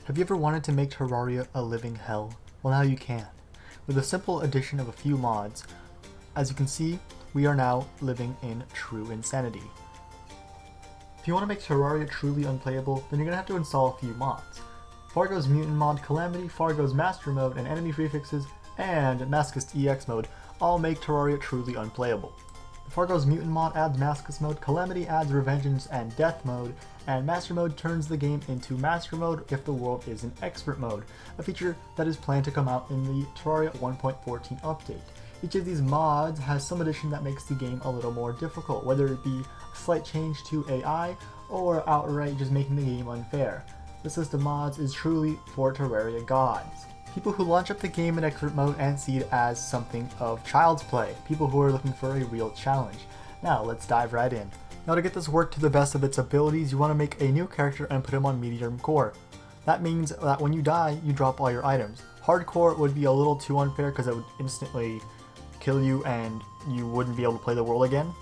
Have you ever wanted to make Terraria a living hell? Well, now you can. With a simple addition of a few mods, as you can see, we are now living in true insanity. If you want to make Terraria truly unplayable, then you're going to have to install a few mods. Fargo's Mutant Mod Calamity, Fargo's Master Mode, and Enemy Prefixes, and Masochist EX Mode all make Terraria truly unplayable. Fargo's Mutant Mod adds Masochist Mode, Calamity adds Revengeance and Death Mode, and Master Mode turns the game into Master Mode if the world is in Expert Mode, a feature that is planned to come out in the Terraria 1.14 update. Each of these mods has some addition that makes the game a little more difficult, whether it be a slight change to AI or outright just making the game unfair. This list of mods is truly for Terraria gods. People who launch up the game in Expert Mode and see it as something of child's play. People who are looking for a real challenge. Now let's dive right in. Now to get this work to the best of its abilities, you want to make a new character and put him on medium core. That means that when you die, you drop all your items. Hardcore would be a little too unfair because it would instantly kill you and you wouldn't be able to play the world again.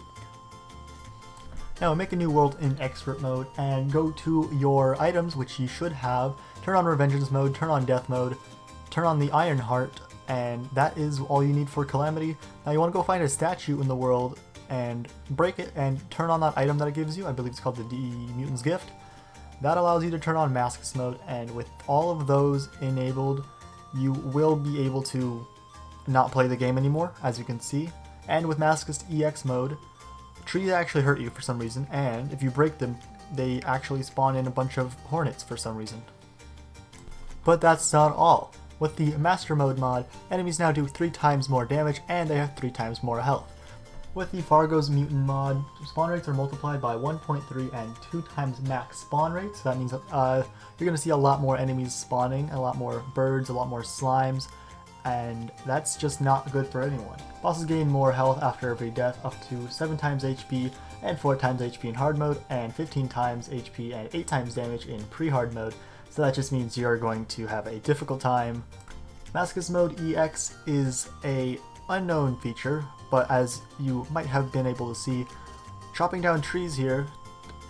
Now make a new world in Expert Mode and go to your items, which you should have. Turn on Revengeance Mode, turn on Death Mode, turn on the Iron Heart, and that is all you need for Calamity. Now you want to go find a statue in the world and break it and turn on that item that it gives you. I believe it's called the Mutant's Gift. That allows you to turn on Masochist Mode, and with all of those enabled, you will be able to not play the game anymore, as you can see. And with Masochist EX Mode, trees actually hurt you for some reason, and if you break them, they actually spawn in a bunch of hornets for some reason. But that's not all. With the Master Mode mod, enemies now do 3 times more damage and they have 3 times more health. With the Fargo's Mutant mod, spawn rates are multiplied by 1.3 and 2 times max spawn rates. So that means you're going to see a lot more enemies spawning, a lot more birds, a lot more slimes, and that's just not good for anyone. Bosses gain more health after every death, up to 7 times HP and 4 times HP in hard mode, and 15 times HP and 8 times damage in pre-hard mode. So that just means you're going to have a difficult time. Masochist Mode EX is a unknown feature, but as you might have been able to see, chopping down trees here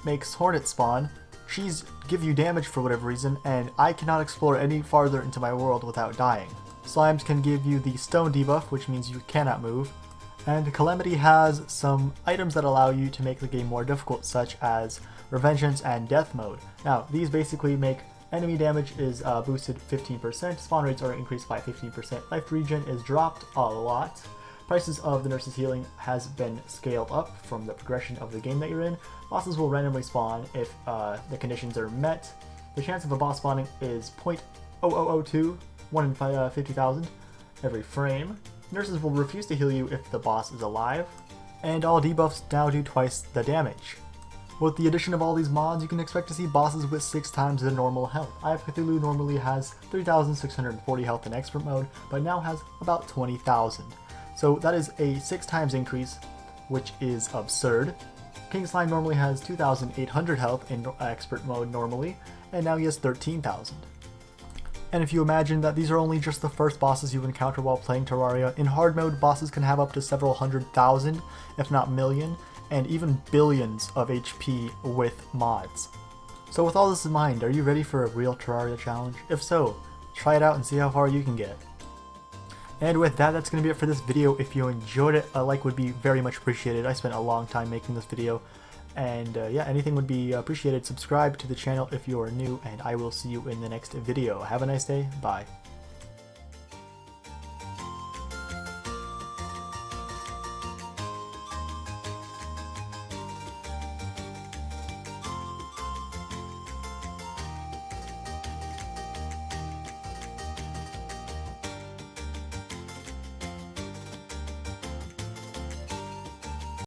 makes hornets spawn. Trees give you damage for whatever reason, and I cannot explore any farther into my world without dying. Slimes can give you the stone debuff, which means you cannot move. And Calamity has some items that allow you to make the game more difficult, such as Revengeance and Death Mode. Now, these basically make enemy damage is boosted 15%, spawn rates are increased by 15%, life regen is dropped a lot, prices of the nurse's healing has been scaled up from the progression of the game that you're in, bosses will randomly spawn if the conditions are met, the chance of a boss spawning is 0.0002, 1 in 50,000 every frame, nurses will refuse to heal you if the boss is alive, and all debuffs now do twice the damage. With the addition of all these mods, you can expect to see bosses with 6 times the normal health. Eye of Cthulhu normally has 3,640 health in Expert Mode, but now has about 20,000. So that is a 6 times increase, which is absurd. King Slime normally has 2,800 health in Expert Mode normally, and now he has 13,000. And if you imagine that these are only just the first bosses you encounter while playing Terraria, in hard mode bosses can have up to several 100,000, if not million, and even billions of HP with mods. So with all this in mind, are you ready for a real Terraria challenge? If so, try it out and see how far you can get. And with that, that's going to be it for this video. If you enjoyed it, a like would be very much appreciated. I spent a long time making this video, and yeah, anything would be appreciated. Subscribe to the channel if you are new, and I will see you in the next video. Have a nice day. Bye.